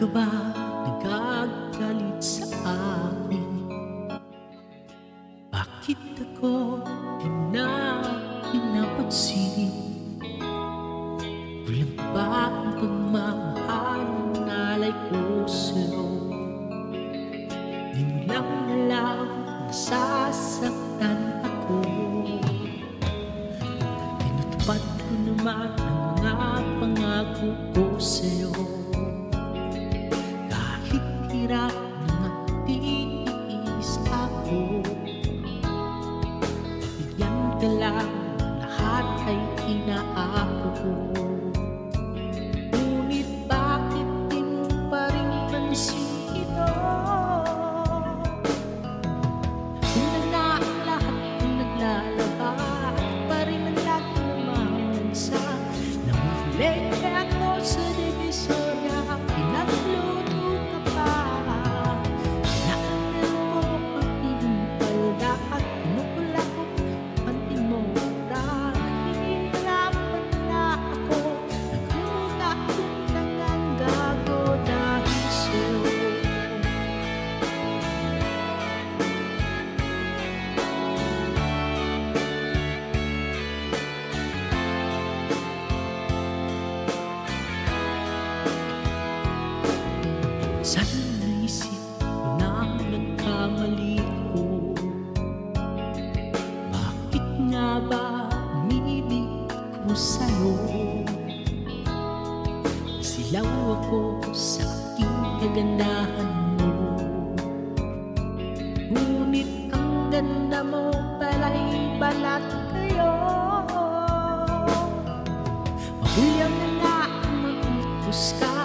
ka ba nagagalit sa akin? Bakit ako di na pinapansin? Kulang ba ang pagmamahal na alay ko sa'yo? Di mo lang alam nasasaktan ako. Tinutupad ko naman ang mga pangako ko sa'yo. Kahit hirap na magtiis ako, bigyan ka lang, lahat ay inaako ko. Ngunit bakit di mo pa rin pansin ito? Kung na ang lahat ang naglalaba, pa rin ang lahat lumamansa. Namahuli ako sa divisorya, pinagluto ka pa. Pinaanan ko ang iyong palda at pinupula ko panty mo. Nahihirapan na ako, nagluluta kung nangangago dahil sa'yo. Sana naisip ko na nagkamali ko. Bakit nga ba umibig ko sa'yo? Nasilaw ako sa aking kagandahan mo. Ngunit ang ganda mo pala'y balat kayo. Mahuyang na nga ang mag-utos ka.